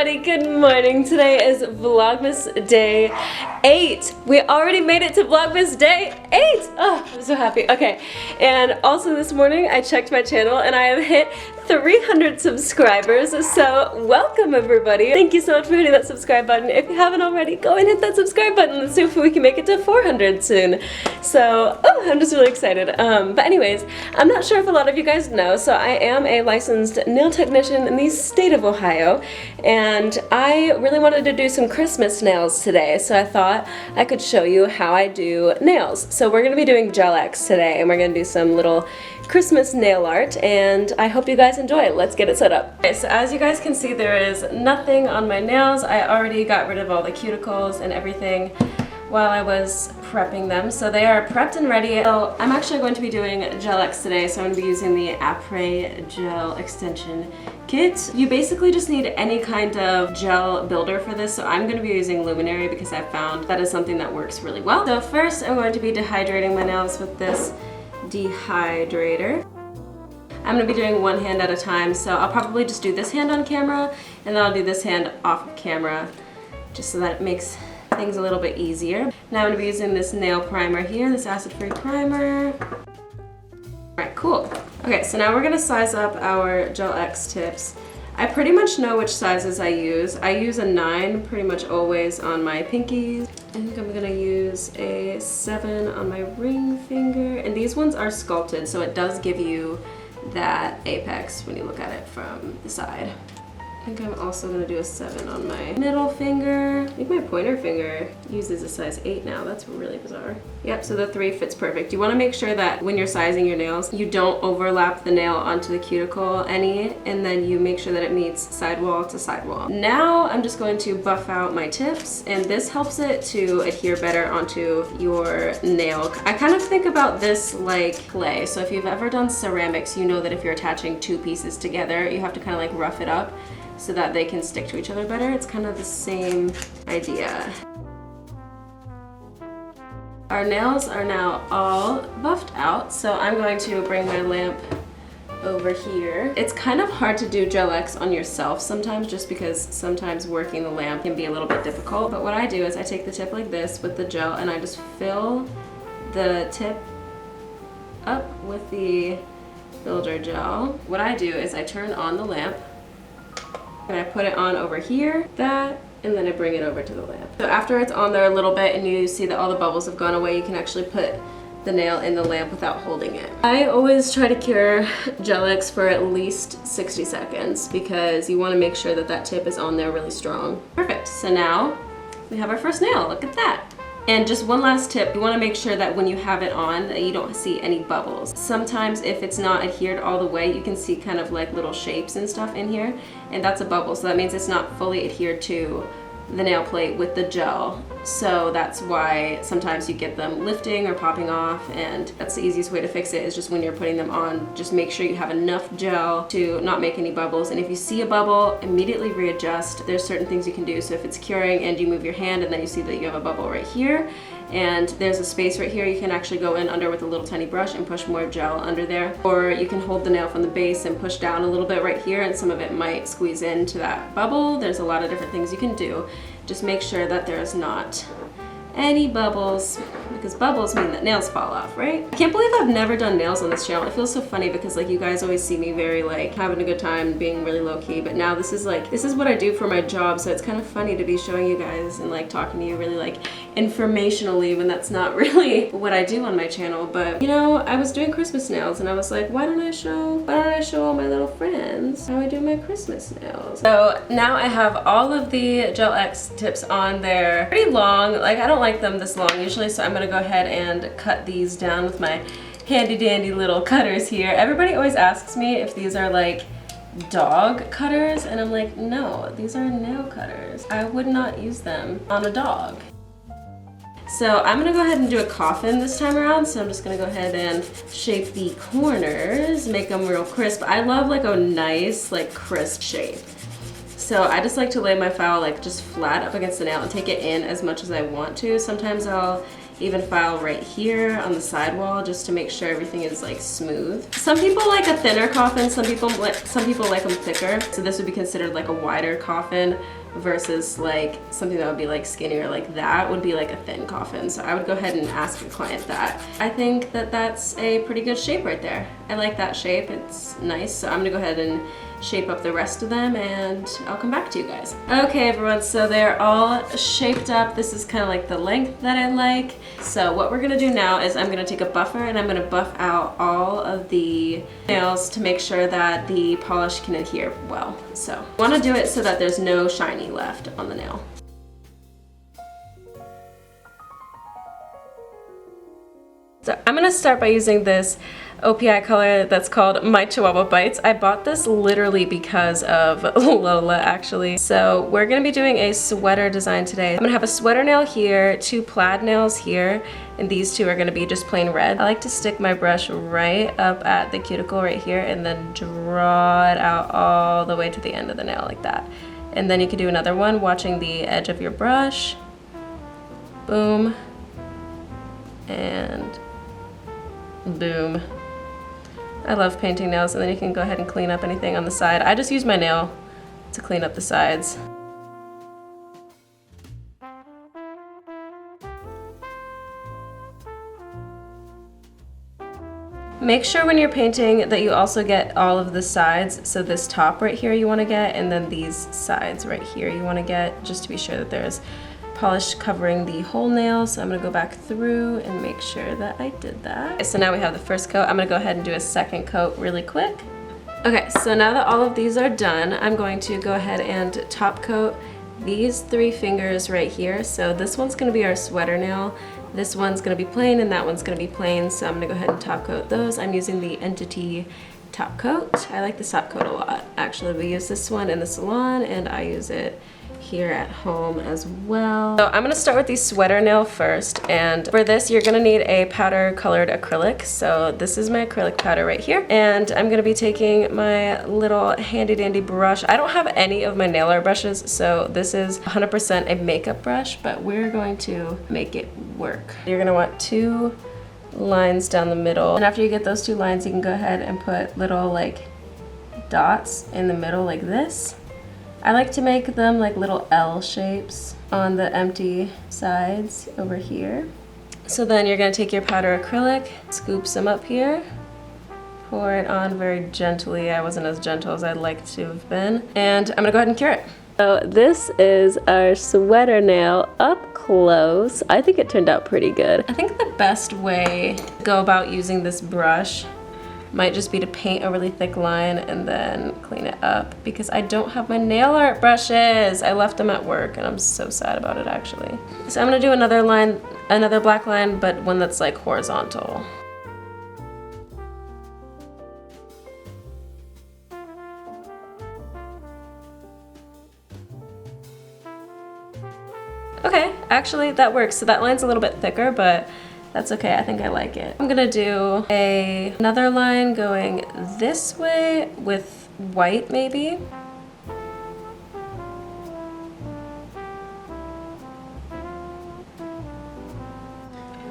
everybody, good morning. Today is Vlogmas day 8. We already made it to Vlogmas day 8. Oh, I'm so happy. Okay, and also this morning I checked my channel and I have hit 300 subscribers, so welcome everybody. Thank you so much for hitting that subscribe button. If you haven't already, go and hit that subscribe button. Let's see if we can make it to 400 soon. So, I'm just really excited. But anyways, I'm not sure if a lot of you guys know, so I am a licensed nail technician in the state of Ohio, and I really wanted to do some Christmas nails today, so I thought I could show you how I do nails. So we're going to be doing gel X today, and we're going to do some little Christmas nail art, and I hope you guys enjoy it. Let's get it set up. Okay, so as you guys can see, there is nothing on my nails. I already got rid of all the cuticles and everything while I was prepping them, so they are prepped and ready. So I'm actually going to be doing gel X today, so I'm going to be using the Acrylic gel extension kit. You basically just need any kind of gel builder for this, so I'm going to be using Luminary because I found that is something that works really well. So first I'm going to be dehydrating my nails with this dehydrator. I'm going to be doing one hand at a time, so I'll probably just do this hand on camera and then I'll do this hand off of camera just so that it makes things a little bit easier. Now I'm going to be using this nail primer here, this acid-free primer. Alright, cool. Okay, so now we're going to size up our gel X tips. I pretty much know which sizes I use. I use a 9 pretty much always on my pinkies. I think I'm going to use a 7 on my ring finger. And these ones are sculpted, so it does give you that apex when you look at it from the side. I think I'm also going to do a 7 on my middle finger. I think my pointer finger uses a size 8 now. That's really bizarre. Yep, so the 3 fits perfect. You want to make sure that when you're sizing your nails, you don't overlap the nail onto the cuticle any, and then you make sure that it meets sidewall to sidewall. Now I'm just going to buff out my tips, and this helps it to adhere better onto your nail. I kind of think about this like clay. So if you've ever done ceramics, you know that if you're attaching 2 pieces together, you have to kind of like rough it up so that they can stick to each other better. It's kind of the same idea. Our nails are now all buffed out, so I'm going to bring my lamp over here. It's kind of hard to do gel X on yourself sometimes, just because sometimes working the lamp can be a little bit difficult. But what I do is I take the tip like this with the gel and I just fill the tip up with the builder gel. What I do is I turn on the lamp and I put it on over here, and then I bring it over to the lamp. So after it's on there a little bit and you see that all the bubbles have gone away, you can actually put the nail in the lamp without holding it. I always try to cure gel X for at least 60 seconds because you want to make sure that that tip is on there really strong. Perfect, so now we have our first nail, look at that. And just one last tip, you want to make sure that when you have it on that you don't see any bubbles. Sometimes if it's not adhered all the way, you can see kind of like little shapes and stuff in here, and that's a bubble, so that means it's not fully adhered to the nail plate with the gel. So that's why sometimes you get them lifting or popping off, and that's the easiest way to fix it is just when you're putting them on, just make sure you have enough gel to not make any bubbles. And if you see a bubble, immediately readjust. There's certain things you can do. So if it's curing and you move your hand and then you see that you have a bubble right here and there's a space right here, you can actually go in under with a little tiny brush and push more gel under there. Or you can hold the nail from the base and push down a little bit right here, and some of it might squeeze into that bubble. There's a lot of different things you can do. Just make sure that there's not any bubbles, because bubbles mean that nails fall off, right? I can't believe I've never done nails on this channel. It feels so funny because like you guys always see me very like having a good time, being really low-key, but now this is what I do for my job, so it's kind of funny to be showing you guys and like talking to you really like informationally when that's not really what I do on my channel. But you know, I was doing Christmas nails and I was like, why don't I show all my little friends how I do my Christmas nails? So now I have all of the gel X tips on there. Pretty long, like I don't like them this long usually, so I'm gonna go ahead and cut these down with my handy dandy little cutters here. Everybody always asks me if these are like dog cutters, and I'm like, no, these are nail cutters. I would not use them on a dog. So I'm gonna go ahead and do a coffin this time around, so I'm just gonna go ahead and shape the corners, make them real crisp. I love like a nice like crisp shape. So I just like to lay my file like just flat up against the nail and take it in as much as I want to. Sometimes I'll even file right here on the sidewall just to make sure everything is like smooth. Some people like a thinner coffin, some people like them thicker. So this would be considered like a wider coffin versus like something that would be like skinnier, like that would be like a thin coffin. So I would go ahead and ask your client that. I think that that's a pretty good shape right there. I like that shape, it's nice. So I'm gonna go ahead and shape up the rest of them and I'll come back to you guys. Okay everyone, so they're all shaped up. This is kind of like the length that I like. So what we're gonna do now is I'm gonna take a buffer and I'm gonna buff out all of the nails to make sure that the polish can adhere well. So I wanna do it so that there's no shiny left on the nail. So I'm gonna start by using this OPI color that's called My Chihuahua Bites. I bought this literally because of Lola actually. So we're gonna be doing a sweater design today. I'm gonna have a sweater nail here, 2 plaid nails here, and these 2 are gonna be just plain red. I like to stick my brush right up at the cuticle right here and then draw it out all the way to the end of the nail like that. And then you can do another one watching the edge of your brush. Boom. And boom. I love painting nails, and then you can go ahead and clean up anything on the side. I just use my nail to clean up the sides. Make sure when you're painting that you also get all of the sides. So this top right here you want to get, and then these sides right here you want to get, just to be sure that there's polish covering the whole nail. So I'm gonna go back through and make sure that I did that. Okay, so now we have the first coat. I'm gonna go ahead and do a second coat really quick. Okay, so now that all of these are done, I'm going to go ahead and top coat these 3 fingers right here. So this one's gonna be our sweater nail. This one's gonna be plain and that one's gonna be plain. So I'm gonna go ahead and top coat those. I'm using the Entity top coat. I like this top coat a lot. Actually, we use this one in the salon and I use it here at home as well. So I'm gonna start with the sweater nail first, and for this you're gonna need a powder colored acrylic. So this is my acrylic powder right here, and I'm gonna be taking my little handy dandy brush. I don't have any of my nail art brushes, so this is 100% a makeup brush, but we're going to make it work. You're gonna want 2 lines down the middle, and after you get those 2 lines you can go ahead and put little like dots in the middle like this. I like to make them like little L shapes on the empty sides over here. So then you're gonna take your powder acrylic, scoop some up here, pour it on very gently. I wasn't as gentle as I'd like to have been. And I'm gonna go ahead and cure it. So this is our sweater nail up close. I think it turned out pretty good. I think the best way to go about using this brush might just be to paint a really thick line and then clean it up, because I don't have my nail art brushes. I left them at work and I'm so sad about it actually. So I'm gonna do another line, another black line, but one that's like horizontal. Okay, actually that works. So that line's a little bit thicker, but that's okay, I think I like it. I'm gonna do another line going this way with white maybe.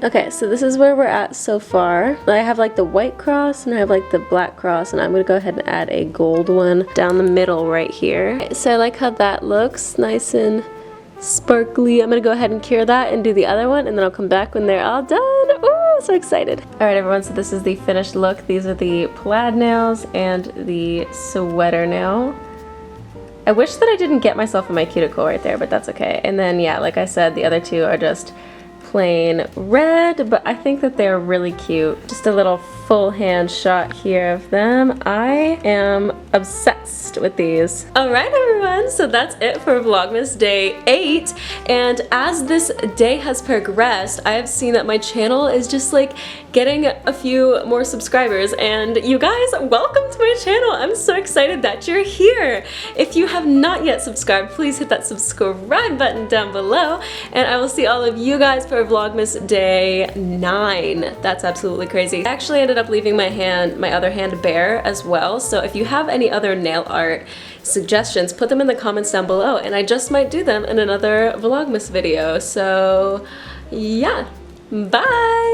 Okay, so this is where we're at so far. I have like the white cross and I have like the black cross, and I'm gonna go ahead and add a gold one down the middle right here. So I like how that looks, nice and sparkly. I'm gonna go ahead and cure that and do the other one, and then I'll come back when they're all done. Ooh, so excited. All right, everyone, so this is the finished look. These are the plaid nails and the sweater nail. I wish that I didn't get myself in my cuticle right there, but that's okay. And then, yeah, like I said, the other 2 are just plain red, but I think that they're really cute. Just a little full hand shot here of them. I am obsessed with these. All right, everyone, so that's it for Vlogmas Day 8. And as this day has progressed, I have seen that my channel is just like getting a few more subscribers, and you guys, welcome to my channel. I'm so excited that you're here. If you have not yet subscribed, please hit that subscribe button down below, and I will see all of you guys for Vlogmas Day 9. That's absolutely crazy. I actually ended up leaving my other hand bare as well, so if you have any other nail art suggestions, put them in the comments down below, and I just might do them in another Vlogmas video. So yeah, Bye!